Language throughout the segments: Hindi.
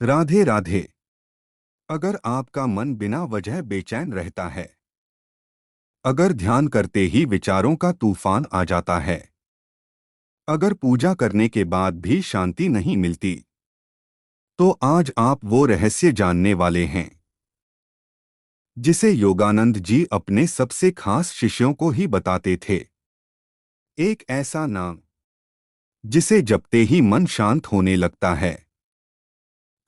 राधे राधे। अगर आपका मन बिना वजह बेचैन रहता है, अगर ध्यान करते ही विचारों का तूफान आ जाता है, अगर पूजा करने के बाद भी शांति नहीं मिलती, तो आज आप वो रहस्य जानने वाले हैं जिसे योगानंद जी अपने सबसे खास शिष्यों को ही बताते थे। एक ऐसा नाम जिसे जपते ही मन शांत होने लगता है,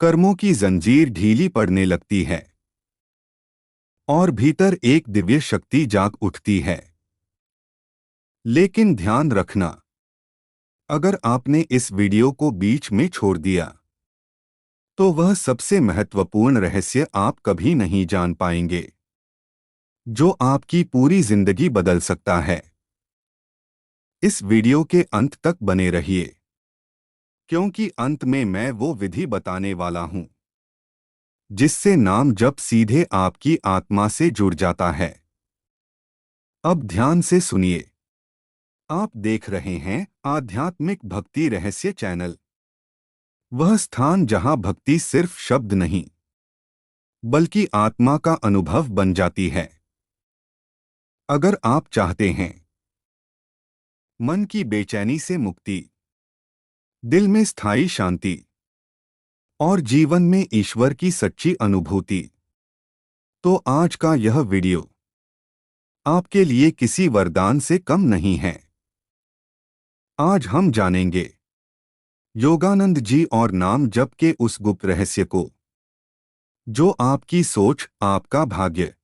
कर्मों की जंजीर ढीली पड़ने लगती है और भीतर एक दिव्य शक्ति जाग उठती है। लेकिन ध्यान रखना, अगर आपने इस वीडियो को बीच में छोड़ दिया, तो वह सबसे महत्वपूर्ण रहस्य आप कभी नहीं जान पाएंगे, जो आपकी पूरी जिंदगी बदल सकता है। इस वीडियो के अंत तक बने रहिए, क्योंकि अंत में मैं वो विधि बताने वाला हूं जिससे नाम जप सीधे आपकी आत्मा से जुड़ जाता है। अब ध्यान से सुनिए। आप देख रहे हैं आध्यात्मिक भक्ति रहस्य चैनल, वह स्थान जहां भक्ति सिर्फ शब्द नहीं, बल्कि आत्मा का अनुभव बन जाती है। अगर आप चाहते हैं मन की बेचैनी से मुक्ति, दिल में स्थायी शांति और जीवन में ईश्वर की सच्ची अनुभूति, तो आज का यह वीडियो आपके लिए किसी वरदान से कम नहीं है। आज हम जानेंगे योगानंद जी और नाम जप के उस गुप्त रहस्य को, जो आपकी सोच, आपका भाग्य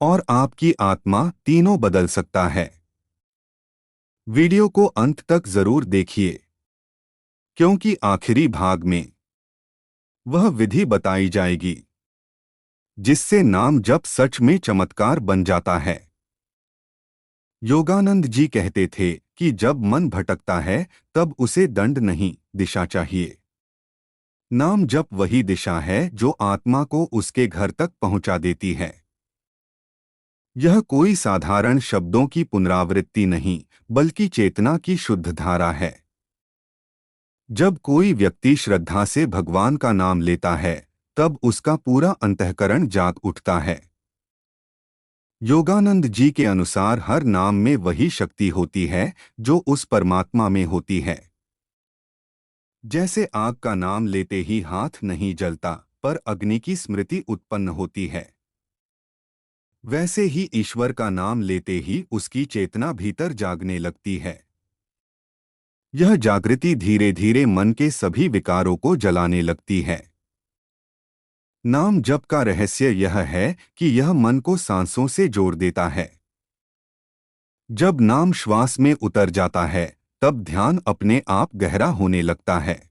और आपकी आत्मा तीनों बदल सकता है। वीडियो को अंत तक जरूर देखिए, क्योंकि आखिरी भाग में वह विधि बताई जाएगी जिससे नाम जप सच में चमत्कार बन जाता है। योगानंद जी कहते थे कि जब मन भटकता है, तब उसे दंड नहीं, दिशा चाहिए। नाम जप वही दिशा है जो आत्मा को उसके घर तक पहुंचा देती है। यह कोई साधारण शब्दों की पुनरावृत्ति नहीं, बल्कि चेतना की शुद्ध धारा है। जब कोई व्यक्ति श्रद्धा से भगवान का नाम लेता है, तब उसका पूरा अंतःकरण जाग उठता है। योगानंद जी के अनुसार हर नाम में वही शक्ति होती है जो उस परमात्मा में होती है। जैसे आग का नाम लेते ही हाथ नहीं जलता, पर अग्नि की स्मृति उत्पन्न होती है, वैसे ही ईश्वर का नाम लेते ही उसकी चेतना भीतर जागने लगती है। यह जागृति धीरे धीरे मन के सभी विकारों को जलाने लगती है। नाम जप का रहस्य यह है कि यह मन को सांसों से जोड़ देता है। जब नाम श्वास में उतर जाता है, तब ध्यान अपने आप गहरा होने लगता है।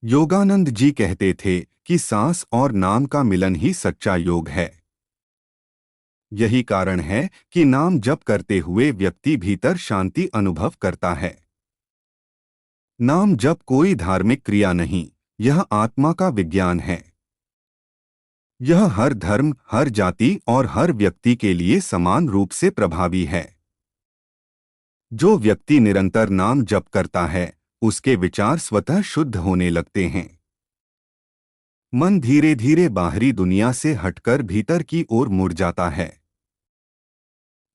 योगानंद जी कहते थे कि सांस और नाम का मिलन ही सच्चा योग है। यही कारण है कि नाम जप करते हुए व्यक्ति भीतर शांति अनुभव करता है। नाम जप कोई धार्मिक क्रिया नहीं, यह आत्मा का विज्ञान है। यह हर धर्म, हर जाति और हर व्यक्ति के लिए समान रूप से प्रभावी है। जो व्यक्ति निरंतर नाम जप करता है, उसके विचार स्वतः शुद्ध होने लगते हैं। मन धीरे धीरे बाहरी दुनिया से हटकर भीतर की ओर मुड़ जाता है।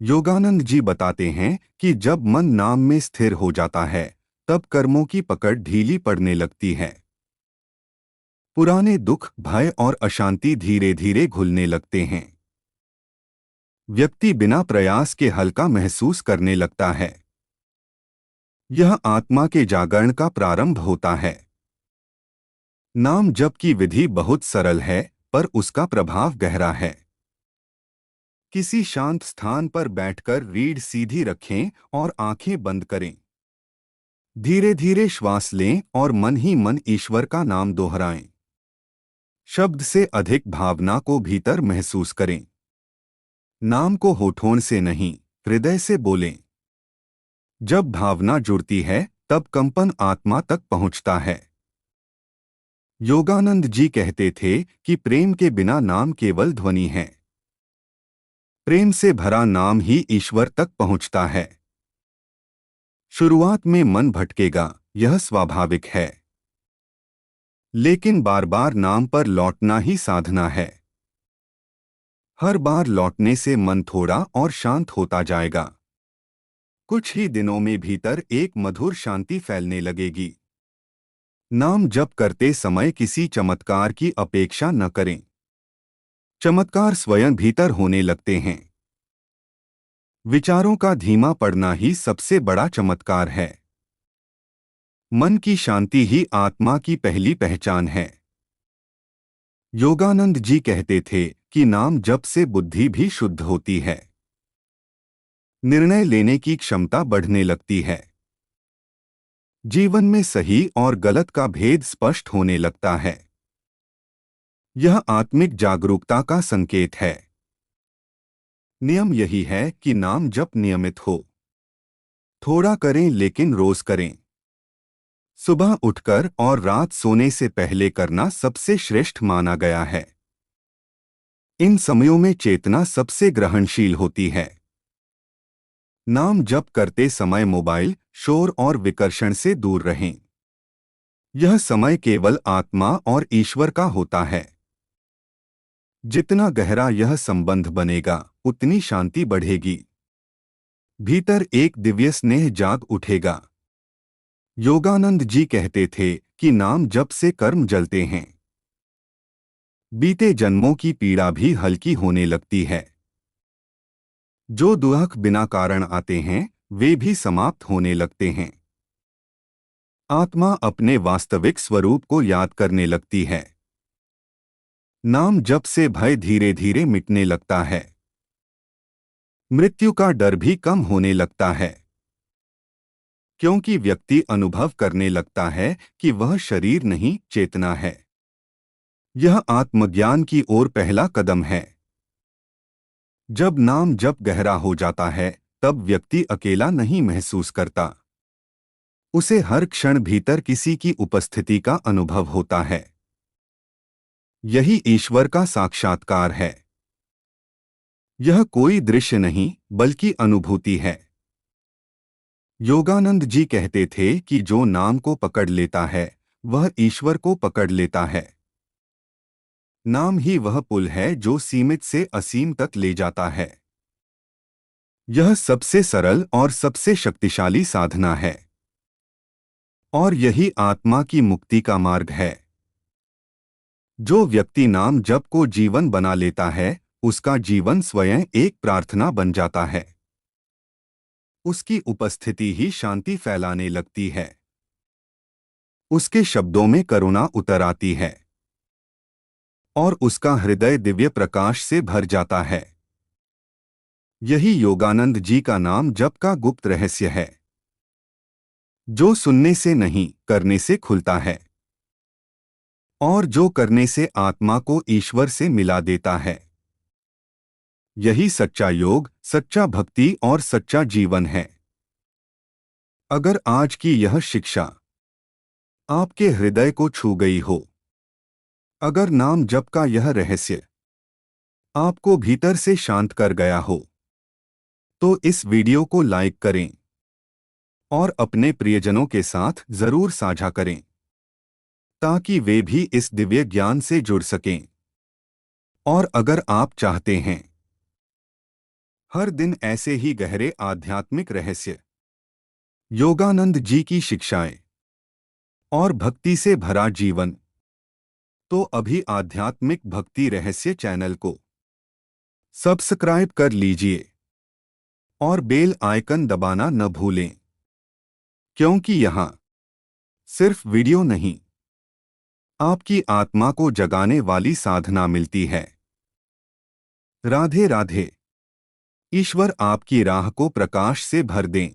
योगानंद जी बताते हैं कि जब मन नाम में स्थिर हो जाता है, तब कर्मों की पकड़ ढीली पड़ने लगती है। पुराने दुख, भय और अशांति धीरे धीरे घुलने लगते हैं। व्यक्ति बिना प्रयास के हल्का महसूस करने लगता है। यह आत्मा के जागरण का प्रारंभ होता है। नाम जप की विधि बहुत सरल है, पर उसका प्रभाव गहरा है। किसी शांत स्थान पर बैठकर रीढ़ सीधी रखें और आंखें बंद करें। धीरे धीरे श्वास लें और मन ही मन ईश्वर का नाम दोहराएं। शब्द से अधिक भावना को भीतर महसूस करें। नाम को होठों से नहीं, हृदय से बोलें। जब भावना जुड़ती है, तब कंपन आत्मा तक पहुंचता है। योगानंद जी कहते थे कि प्रेम के बिना नाम केवल ध्वनि है। प्रेम से भरा नाम ही ईश्वर तक पहुंचता है। शुरुआत में मन भटकेगा, यह स्वाभाविक है। लेकिन बार बार नाम पर लौटना ही साधना है। हर बार लौटने से मन थोड़ा और शांत होता जाएगा। कुछ ही दिनों में भीतर एक मधुर शांति फैलने लगेगी। नाम जप करते समय किसी चमत्कार की अपेक्षा न करें। चमत्कार स्वयं भीतर होने लगते हैं। विचारों का धीमा पड़ना ही सबसे बड़ा चमत्कार है। मन की शांति ही आत्मा की पहली पहचान है। योगानंद जी कहते थे कि नाम जप से बुद्धि भी शुद्ध होती है। निर्णय लेने की क्षमता बढ़ने लगती है। जीवन में सही और गलत का भेद स्पष्ट होने लगता है। यह आत्मिक जागरूकता का संकेत है। नियम यही है कि नाम जप नियमित हो। थोड़ा करें लेकिन रोज करें। सुबह उठकर और रात सोने से पहले करना सबसे श्रेष्ठ माना गया है। इन समयों में चेतना सबसे ग्रहणशील होती है। नाम जप करते समय मोबाइल, शोर और विकर्षण से दूर रहें। यह समय केवल आत्मा और ईश्वर का होता है। जितना गहरा यह संबंध बनेगा, उतनी शांति बढ़ेगी। भीतर एक दिव्य स्नेह जाग उठेगा। योगानंद जी कहते थे कि नाम जप से कर्म जलते हैं। बीते जन्मों की पीड़ा भी हल्की होने लगती है। जो दुख बिना कारण आते हैं, वे भी समाप्त होने लगते हैं। आत्मा अपने वास्तविक स्वरूप को याद करने लगती है। नाम जप से भय धीरे धीरे मिटने लगता है। मृत्यु का डर भी कम होने लगता है, क्योंकि व्यक्ति अनुभव करने लगता है कि वह शरीर नहीं, चेतना है। यह आत्मज्ञान की ओर पहला कदम है। जब नाम जप गहरा हो जाता है, तब व्यक्ति अकेला नहीं महसूस करता। उसे हर क्षण भीतर किसी की उपस्थिति का अनुभव होता है। यही ईश्वर का साक्षात्कार है। यह कोई दृश्य नहीं, बल्कि अनुभूति है। योगानंद जी कहते थे कि जो नाम को पकड़ लेता है, वह ईश्वर को पकड़ लेता है। नाम ही वह पुल है जो सीमित से असीम तक ले जाता है। यह सबसे सरल और सबसे शक्तिशाली साधना है। और यही आत्मा की मुक्ति का मार्ग है। जो व्यक्ति नाम जप को जीवन बना लेता है, उसका जीवन स्वयं एक प्रार्थना बन जाता है। उसकी उपस्थिति ही शांति फैलाने लगती है। उसके शब्दों में करुणा उतर आती है और उसका हृदय दिव्य प्रकाश से भर जाता है। यही योगानंद जी का नाम जप का गुप्त रहस्य है, जो सुनने से नहीं, करने से खुलता है, और जो करने से आत्मा को ईश्वर से मिला देता है। यही सच्चा योग, सच्चा भक्ति और सच्चा जीवन है। अगर आज की यह शिक्षा आपके हृदय को छू गई हो, अगर नाम जप का यह रहस्य आपको भीतर से शांत कर गया हो, तो इस वीडियो को लाइक करें और अपने प्रियजनों के साथ जरूर साझा करें, ताकि वे भी इस दिव्य ज्ञान से जुड़ सकें। और अगर आप चाहते हैं हर दिन ऐसे ही गहरे आध्यात्मिक रहस्य, योगानंद जी की शिक्षाएं और भक्ति से भरा जीवन, तो अभी आध्यात्मिक भक्ति रहस्य चैनल को सब्सक्राइब कर लीजिए और बेल आइकन दबाना न भूलें, क्योंकि यहाँ सिर्फ वीडियो नहीं, आपकी आत्मा को जगाने वाली साधना मिलती है। राधे राधे। ईश्वर आपकी राह को प्रकाश से भर दें।